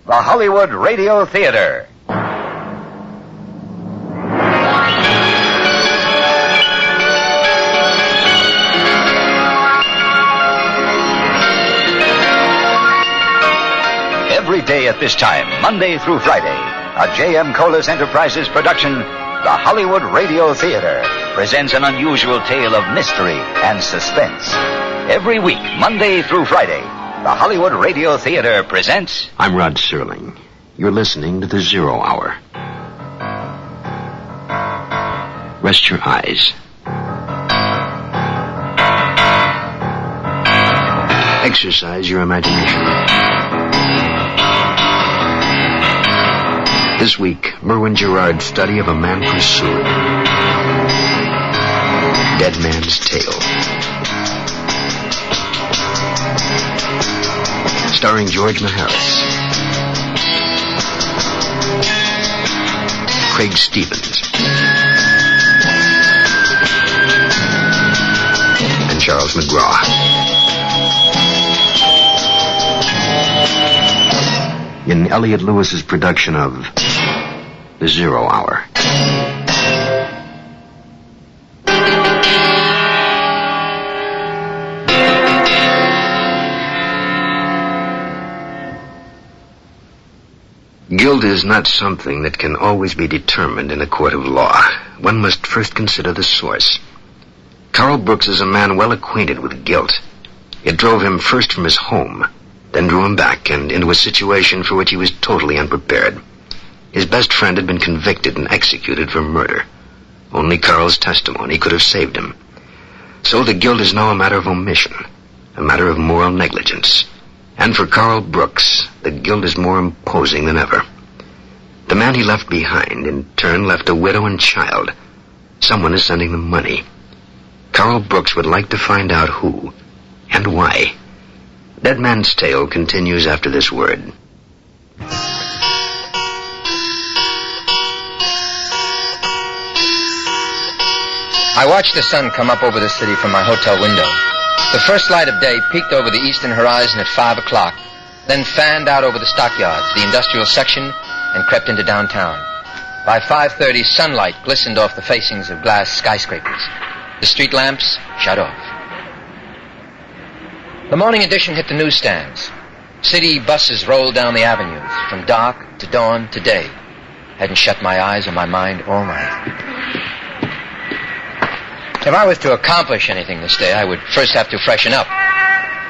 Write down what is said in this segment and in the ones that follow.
the Hollywood Radio Theater. Every day at this time, Monday through Friday, a J.M. Kholos Enterprises production, the Hollywood Radio Theater, presents an unusual tale of mystery and suspense. Every week, Monday through Friday, the Hollywood Radio Theater presents... I'm Rod Serling. You're listening to the 0 Hour. Rest your eyes. Exercise your imagination. This week, Merwin Gerard's study of a man pursued. Dead Man's Tale. Starring George Maharis. Craig Stevens. And Charles McGraw. In Elliot Lewis's production of The 0 Hour. Guilt is not something that can always be determined in a court of law. One must first consider the source. Carl Brooks is a man well acquainted with guilt. It drove him first from his home, then drew him back and into a situation for which he was totally unprepared. His best friend had been convicted and executed for murder. Only Carl's testimony could have saved him. So the guilt is now a matter of omission, a matter of moral negligence. And for Carl Brooks, the guilt is more imposing than ever. The man he left behind, in turn, left a widow and child. Someone is sending them money. Carl Brooks would like to find out who and why. Dead Man's Tale continues after this word. I watched the sun come up over the city from my hotel window. The first light of day peeked over the eastern horizon at 5 o'clock, then fanned out over the stockyards, the industrial section, and crept into downtown. By 5:30, sunlight glistened off the facings of glass skyscrapers. The street lamps shut off. The morning edition hit the newsstands. City buses rolled down the avenues, from dark to dawn to day. Hadn't shut my eyes or my mind all night. If I was to accomplish anything this day, I would first have to freshen up.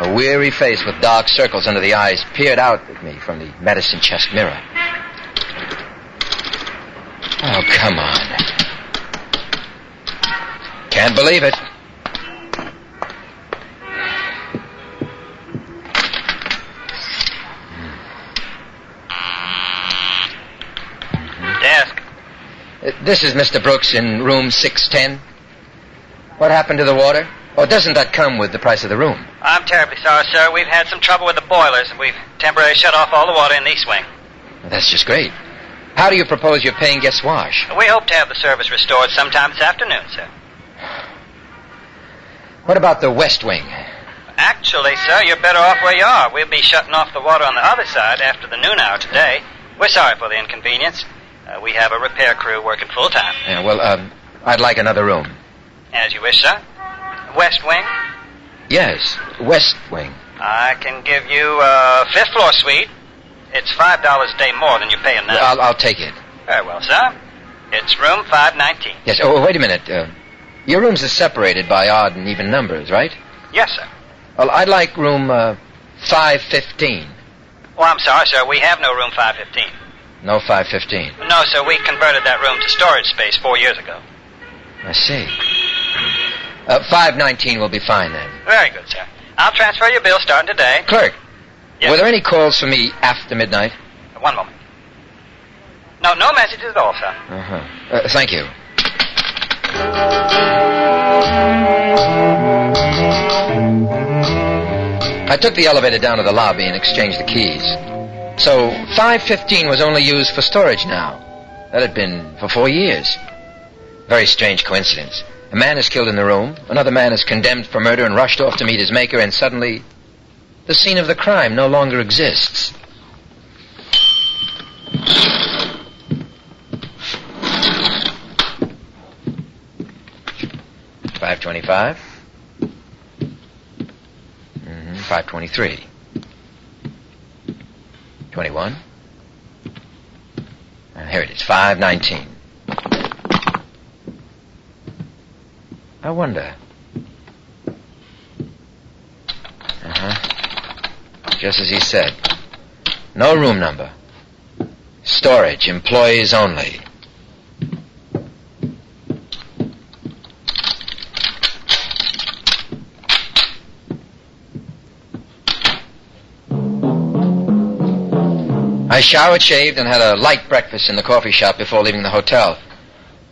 A weary face with dark circles under the eyes peered out at me from the medicine chest mirror. Oh, come on. Can't believe it. Desk. This is Mr. Brooks in room 610. What happened to the water? Or doesn't that come with the price of the room? I'm terribly sorry, sir. We've had some trouble with the boilers, and we've temporarily shut off all the water in the east wing. Well, that's just great. How do you propose your paying guests wash? We hope to have the service restored sometime this afternoon, sir. What about the west wing? Actually, sir, you're better off where you are. We'll be shutting off the water on the other side after the noon hour today. We're sorry for the inconvenience. We have a repair crew working full time. Yeah, well, I'd like another room. As you wish, sir. West wing? Yes, west wing. I can give you a fifth floor suite. It's $5 a day more than you're paying now. I'll take it. Very well, sir. It's room 519. Yes, oh, wait a minute. Your rooms are separated by odd and even numbers, right? Yes, sir. Well, I'd like room 515. Oh, I'm sorry, sir. We have no room 515. No 515. No, sir. We converted that room to storage space 4 years ago. I see. 519 will be fine, then. Very good, sir. I'll transfer your bill starting today. Clerk, yes, were there any calls for me after midnight? One moment. No messages at all, sir. Uh-huh. Thank you. I took the elevator down to the lobby and exchanged the keys. So 515 was only used for storage now. That had been for 4 years. Very strange coincidence. A man is killed in the room, another man is condemned for murder and rushed off to meet his maker, and suddenly the scene of the crime no longer exists. 525. 523. 21. Here it is, 519. I wonder. Just as he said. No room number. Storage, employees only. I showered, shaved, and had a light breakfast in the coffee shop before leaving the hotel.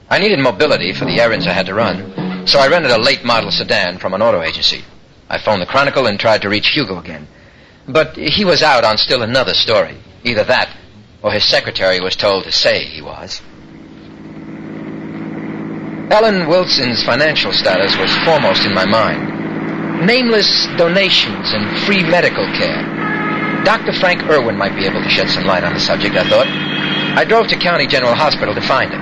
I needed mobility for the errands I had to run, so I rented a late model sedan from an auto agency. I phoned the Chronicle and tried to reach Hugo again. But he was out on still another story. Either that, or his secretary was told to say he was. Ellen Wilson's financial status was foremost in my mind. Nameless donations and free medical care. Dr. Frank Irwin might be able to shed some light on the subject, I thought. I drove to County General Hospital to find him.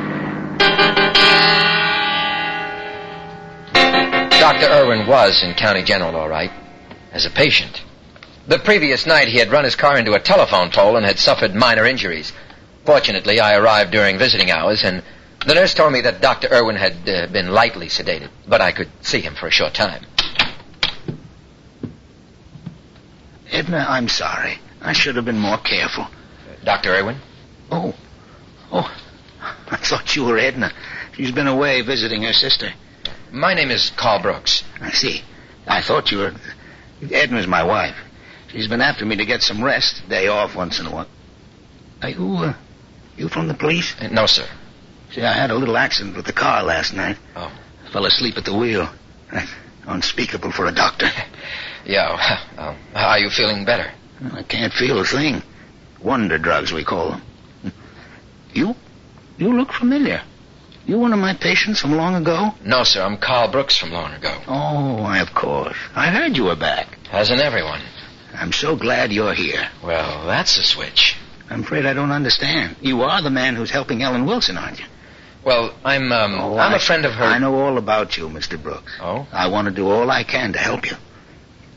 Dr. Irwin was in County General, all right, as a patient. The previous night, he had run his car into a telephone pole and had suffered minor injuries. Fortunately, I arrived during visiting hours, and the nurse told me that Dr. Irwin had been lightly sedated, but I could see him for a short time. Edna, I'm sorry. I should have been more careful. Dr. Irwin? Oh, I thought you were Edna. She's been away visiting her sister. My name is Carl Brooks. I see. I thought you were... Edna's my wife. She's been after me to get some rest, day off once in a while. Are you from the police? No, sir. See, I had a little accident with the car last night. Oh. Fell asleep at the wheel. Unspeakable for a doctor. Yeah, are you feeling better? I can't feel a thing. Wonder drugs, we call them. You look familiar. You one of my patients from long ago? No, sir, I'm Carl Brooks from long ago. Oh, why, of course. I heard you were back. Hasn't everyone? I'm so glad you're here. Well, that's a switch. I'm afraid I don't understand. You are the man who's helping Ellen Wilson, aren't you? Well, I'm a friend of her. I know all about you, Mr. Brooks. Oh? I want to do all I can to help you.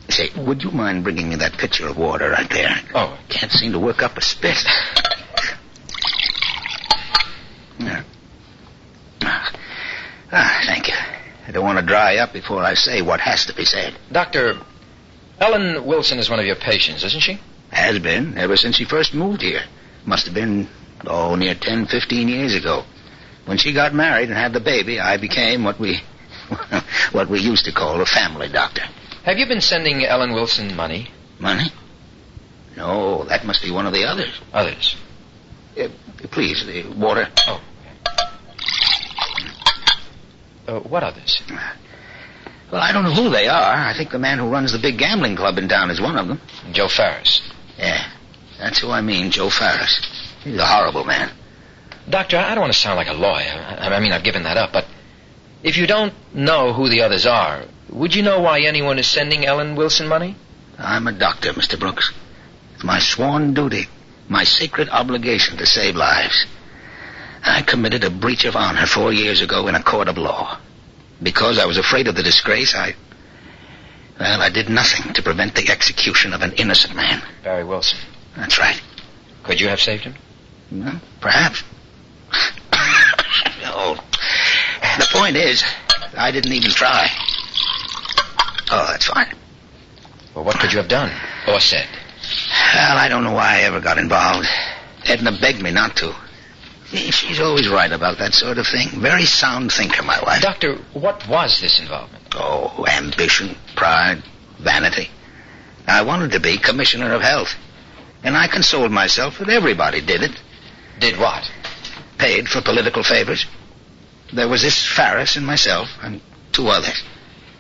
Say, would you mind bringing me that pitcher of water right there? Oh. Can't seem to work up a spit. Yeah. Thank you. I don't want to dry up before I say what has to be said. Doctor, Ellen Wilson is one of your patients, isn't she? Has been, ever since she first moved here. Must have been, near 10, 15 years ago. When she got married and had the baby, I became what we used to call a family doctor. Have you been sending Ellen Wilson money? Money? No, that must be one of the others. Others? Please, the water. Oh. What others? Well, I don't know who they are. I think the man who runs the big gambling club in town is one of them. Joe Farris. Yeah, that's who I mean, Joe Farris. He's a horrible man. Doctor, I don't want to sound like a lawyer. I mean, I've given that up, but if you don't know who the others are, would you know why anyone is sending Ellen Wilson money? I'm a doctor, Mr. Brooks. It's my sworn duty, my sacred obligation to save lives. I committed a breach of honor 4 years ago in a court of law. Because I was afraid of the disgrace, I did nothing to prevent the execution of an innocent man. Barry Wilson. That's right. Could you have saved him? Well, perhaps. No. The point is, I didn't even try. Oh, that's fine. Well, what could you have done? Or said? Well, I don't know why I ever got involved. Edna begged me not to. She's always right about that sort of thing. Very sound thinker, my wife. Doctor, what was this involvement? Oh, ambition, pride, vanity. I wanted to be Commissioner of Health. And I consoled myself that everybody did it. Did what? Paid for political favors. There was this Farris and myself, and 2 others.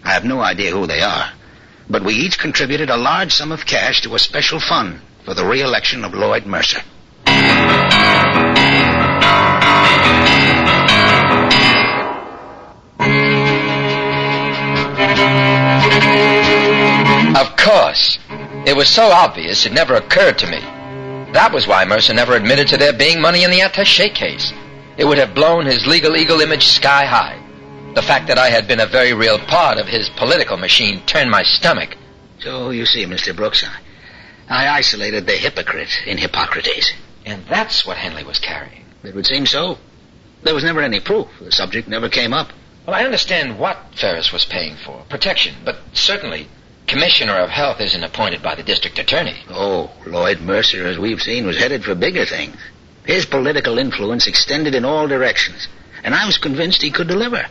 I have no idea who they are. But we each contributed a large sum of cash to a special fund for the re-election of Lloyd Mercer. Of course. It was so obvious it never occurred to me. That was why Mercer never admitted to there being money in the attaché case. It would have blown his legal eagle image sky high. The fact that I had been a very real part of his political machine turned my stomach. So, you see, Mr. Brooks, I isolated the hypocrite in Hippocrates. And that's what Henley was carrying. It would seem so. There was never any proof. The subject never came up. Well, I understand what Ferris was paying for, protection, but certainly Commissioner of Health isn't appointed by the district attorney. Oh, Lloyd Mercer, as we've seen, was headed for bigger things. His political influence extended in all directions, and I was convinced he could deliver.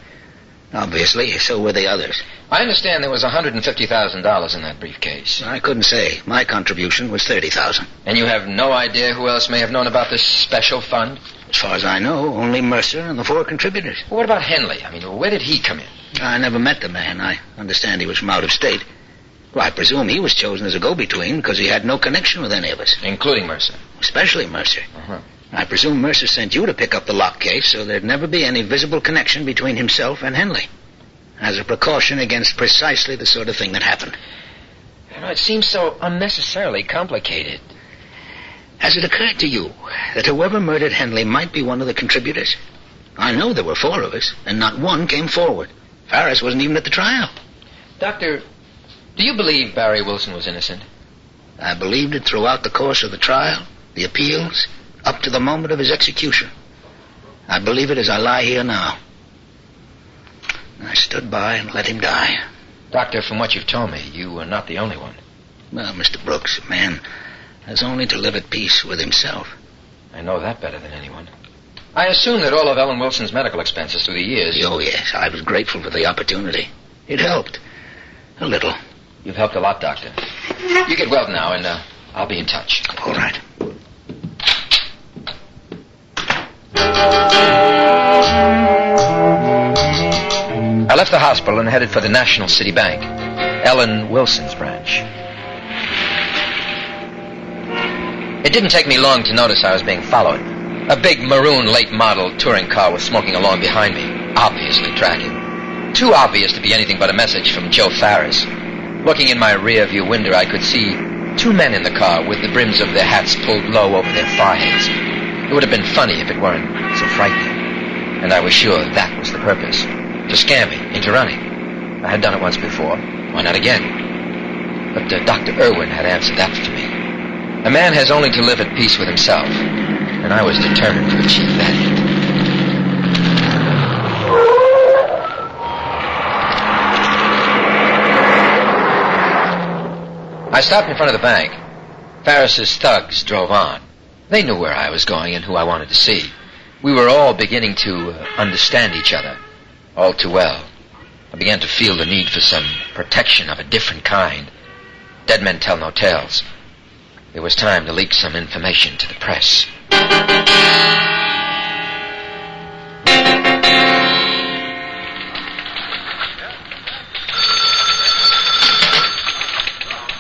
Obviously, so were the others. I understand there was $150,000 in that briefcase. I couldn't say. My contribution was $30,000. And you have no idea who else may have known about this special fund? As far as I know, only Mercer and the 4 contributors. Well, what about Henley? I mean, where did he come in? I never met the man. I understand he was from out of state. Well, I presume he was chosen as a go-between because he had no connection with any of us. Including Mercer? Especially Mercer. Uh-huh. I presume Mercer sent you to pick up the lock case so there'd never be any visible connection between himself and Henley. As a precaution against precisely the sort of thing that happened. You know, it seems so unnecessarily complicated. Has it occurred to you that whoever murdered Henley might be one of the contributors? I know there were 4 of us, and not one came forward. Ferris wasn't even at the trial. Doctor, do you believe Barry Wilson was innocent? I believed it throughout the course of the trial, the appeals, up to the moment of his execution. I believe it as I lie here now. I stood by and let him die. Doctor, from what you've told me, you were not the only one. Well, Mr. Brooks, a man has only to live at peace with himself. I know that better than anyone. I assume that all of Ellen Wilson's medical expenses through the years... Oh, yes. I was grateful for the opportunity. It helped. A little. You've helped a lot, Doctor. You get well now, and I'll be in touch. All right. I left the hospital and headed for the National City Bank, Ellen Wilson's branch. It didn't take me long to notice I was being followed. A big maroon late model touring car was smoking along behind me, obviously tracking. Too obvious to be anything but a message from Joe Ferris. Looking in my rear view window, I could see 2 men in the car with the brims of their hats pulled low over their foreheads. It would have been funny if it weren't so frightening. And I was sure that was the purpose. To scare me into running. I had done it once before. Why not again? But Dr. Irwin had answered that for me. A man has only to live at peace with himself, and I was determined to achieve that end. I stopped in front of the bank. Ferris's thugs drove on. They knew where I was going and who I wanted to see. We were all beginning to understand each other. All too well. I began to feel the need for some protection of a different kind. Dead men tell no tales. It was time to leak some information to the press.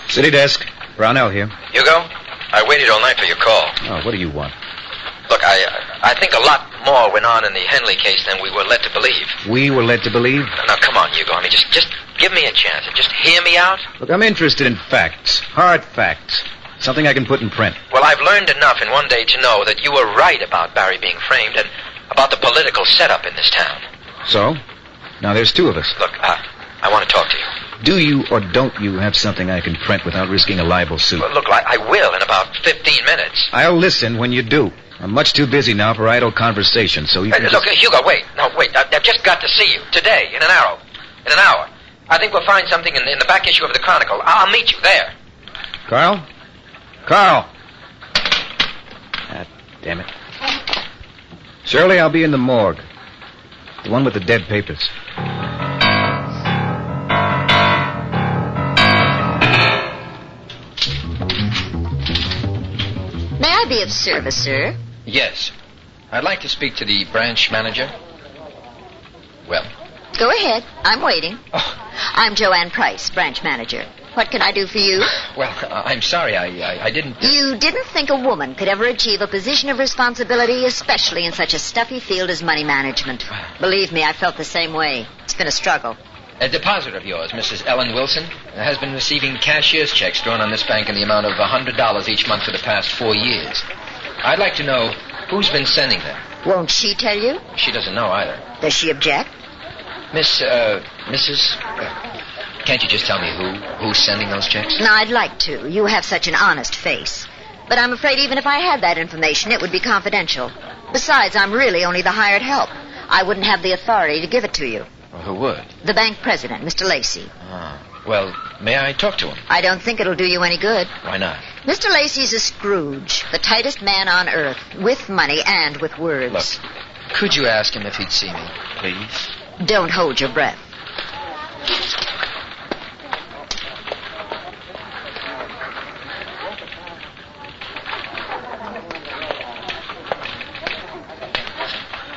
City desk. Brownell here. Hugo, I waited all night for your call. Oh, what do you want? Look, I think a lot more went on in the Henley case than we were led to believe. We were led to believe? Now, come on, Hugo. I mean, just give me a chance and just hear me out. Look, I'm interested in facts. Hard facts. Something I can put in print. Well, I've learned enough in one day to know that you were right about Barry being framed and about the political setup in this town. So? Now there's 2 of us. Look, I want to talk to you. Do you or don't you have something I can print without risking a libel suit? Well, look, I will in about 15 minutes. I'll listen when you do. I'm much too busy now for idle conversation, so you can Look, Hugo, wait. No, wait. I've just got to see you. Today, in an hour. In an hour. I think we'll find something in the back issue of the Chronicle. I'll meet you there. Carl? Carl! Ah, damn it. Shirley, I'll be in the morgue. The one with the dead papers. May I be of service, sir? Yes. I'd like to speak to the branch manager. Well? Go ahead. I'm waiting. Oh. I'm Joanne Price, branch manager. What can I do for you? Well, I'm sorry. I didn't... You didn't think a woman could ever achieve a position of responsibility, especially in such a stuffy field as money management. Believe me, I felt the same way. It's been a struggle. A depositor of yours, Mrs. Ellen Wilson, has been receiving cashier's checks drawn on this bank in the amount of $100 each month for the past 4 years. I'd like to know who's been sending them. Won't she tell you? She doesn't know either. Does she object? Mrs. Can't you just tell me who's sending those checks? No, I'd like to. You have such an honest face. But I'm afraid even if I had that information, it would be confidential. Besides, I'm really only the hired help. I wouldn't have the authority to give it to you. Well, who would? The bank president, Mr. Lacey. Well, may I talk to him? I don't think it'll do you any good. Why not? Mr. Lacey's a Scrooge, the tightest man on earth, with money and with words. Look, could you ask him if he'd see me, please? Don't hold your breath.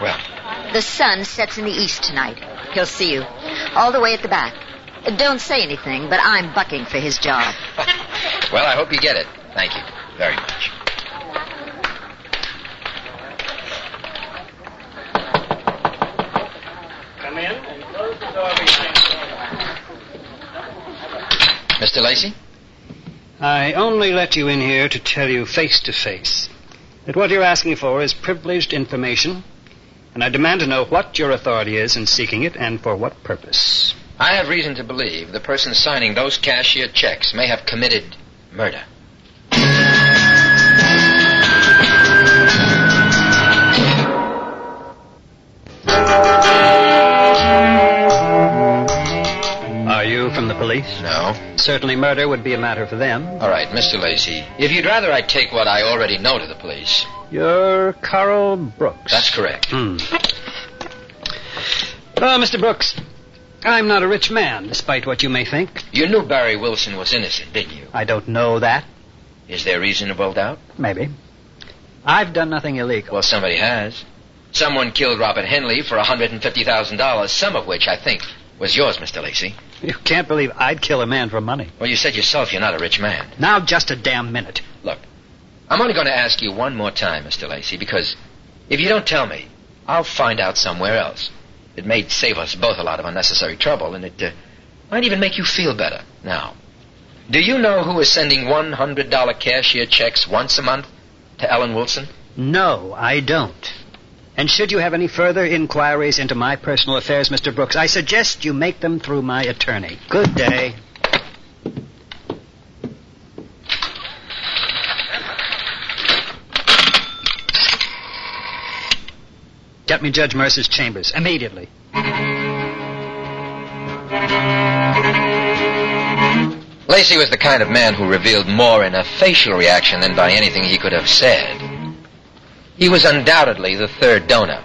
Well? The sun sets in the east tonight. He'll see you. All the way at the back. Don't say anything, but I'm bucking for his job. Well, I hope you get it. Thank you very much. Come in and close the door behind you. Mr. Lacey? I only let you in here to tell you face to face that what you're asking for is privileged information, and I demand to know what your authority is in seeking it and for what purpose. I have reason to believe the person signing those cashier checks may have committed murder. Are you from the police? No. Certainly murder would be a matter for them. All right, Mr. Lacey, if you'd rather I take what I already know to the police. You're Carl Brooks. That's correct. Well, Mr. Brooks, I'm not a rich man, despite what you may think. You knew Barry Wilson was innocent, didn't you? I don't know that. Is there reasonable doubt? Maybe. I've done nothing illegal. Well, somebody has. Someone killed Robert Henley for $150,000, some of which, I think, was yours, Mr. Lacey. You can't believe I'd kill a man for money. Well, you said yourself you're not a rich man. Now, just a damn minute. Look, I'm only going to ask you one more time, Mr. Lacey, because if you don't tell me, I'll find out somewhere else. It may save us both a lot of unnecessary trouble, and it might even make you feel better. Now, do you know who is sending $100 cashier checks once a month to Ellen Wilson? No, I don't. And should you have any further inquiries into my personal affairs, Mr. Brooks, I suggest you make them through my attorney. Good day. Get me Judge Mercer's chambers, immediately. Lacey was the kind of man who revealed more in a facial reaction than by anything he could have said. He was undoubtedly the third donor.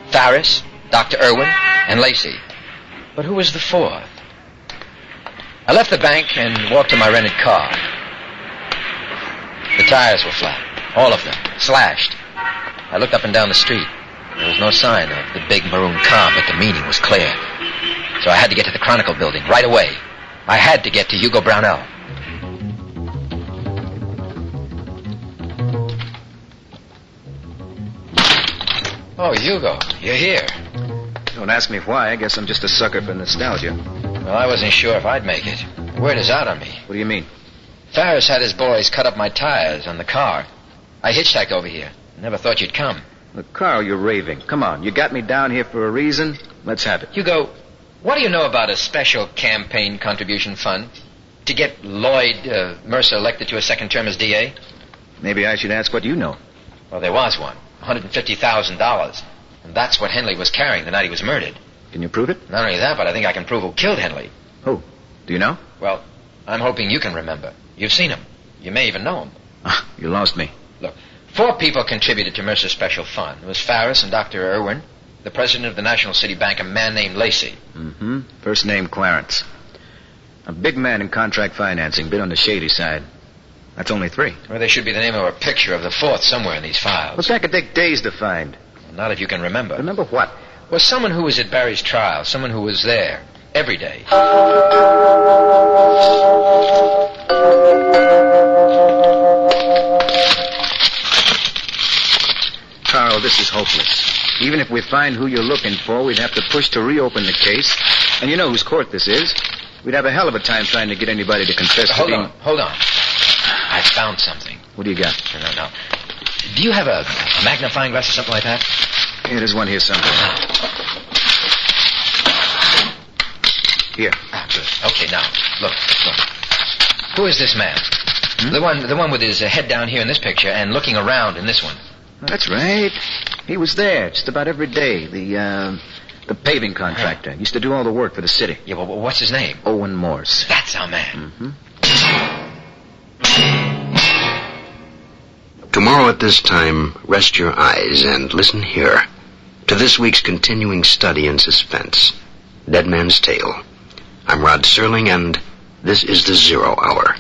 Farris, Dr. Irwin, and Lacey. But who was the fourth? I left the bank and walked to my rented car. The tires were flat, all of them, slashed. I looked up and down the street. There was no sign of the big maroon car, but the meaning was clear. So I had to get to the Chronicle building right away. I had to get to Hugo Brownell. Oh, Hugo, you're here. Don't ask me why. I guess I'm just a sucker for nostalgia. Well, I wasn't sure if I'd make it. Word is out on me. What do you mean? Farris had his boys cut up my tires on the car. I hitchhiked over here. Never thought you'd come. Look, Carl, you're raving. Come on, you got me down here for a reason. Let's have it. Hugo, what do you know about a special campaign contribution fund to get Lloyd Mercer elected to a second term as DA? Maybe I should ask what you know. Well, there was one. $150,000. And that's what Henley was carrying the night he was murdered. Can you prove it? Not only that, but I think I can prove who killed Henley. Who? Do you know? Well, I'm hoping you can remember. You've seen him. You may even know him. You lost me. Look, 4 people contributed to Mercer's special fund. It was Farris and Dr. Irwin, the president of the National City Bank, a man named Lacey. Mm-hmm. First name Clarence. A big man in contract financing, bit on the shady side. That's only 3. Well, there should be the name or a picture of the 4th somewhere in these files. Well, that could take days to find. Well, not if you can remember. Remember what? Well, someone who was at Barry's trial, someone who was there every day. Carl, this is hopeless. Even if we find who you're looking for, we'd have to push to reopen the case. And you know whose court this is. We'd have a hell of a time trying to get anybody to confess to being... Hold on. I found something. What do you got? No. Do you have a magnifying glass or something like that? Yeah, there's one here somewhere. Here. Ah, good. Okay, now, look. Who is this man? The one with his head down here in this picture and looking around in this one. That's right. He was there just about every day. The paving contractor. Used to do all the work for the city. Yeah, well, what's his name? Owen Morse. That's our man. Mm-hmm. Tomorrow at this time, rest your eyes and listen here to this week's continuing study in suspense, Dead Man's Tale. I'm Rod Serling, and this is the 0 Hour.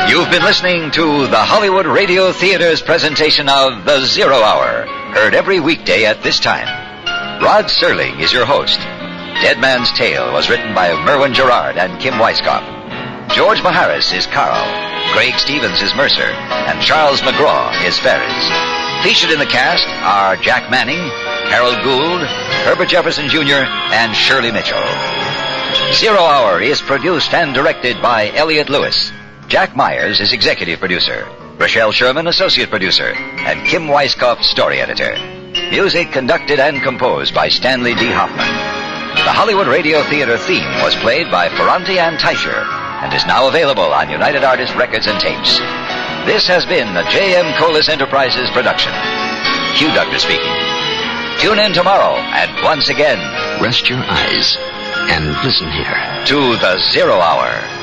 You've been listening to the Hollywood Radio Theater's presentation of the 0 Hour, heard every weekday at this time. Rod Serling is your host. Dead Man's Tale was written by Merwin Gerard and Kim Weiskopf. George Maharis is Carl, Craig Stevens is Mercer, and Charles McGraw is Ferris. Featured in the cast are Jack Manning, Harold Gould, Herbert Jefferson Jr., and Shirley Mitchell. 0 Hour is produced and directed by Elliot Lewis. Jack Myers is executive producer, Rochelle Sherman associate producer, and Kim Weiskopf story editor. Music conducted and composed by Stanley D. Hoffman. The Hollywood Radio Theater theme was played by Ferranti and Teicher and is now available on United Artists Records and Tapes. This has been a J.M. Kholos Enterprises production. Hugh Ducker speaking. Tune in tomorrow, and once again, Rest your eyes and listen here to the 0 Hour.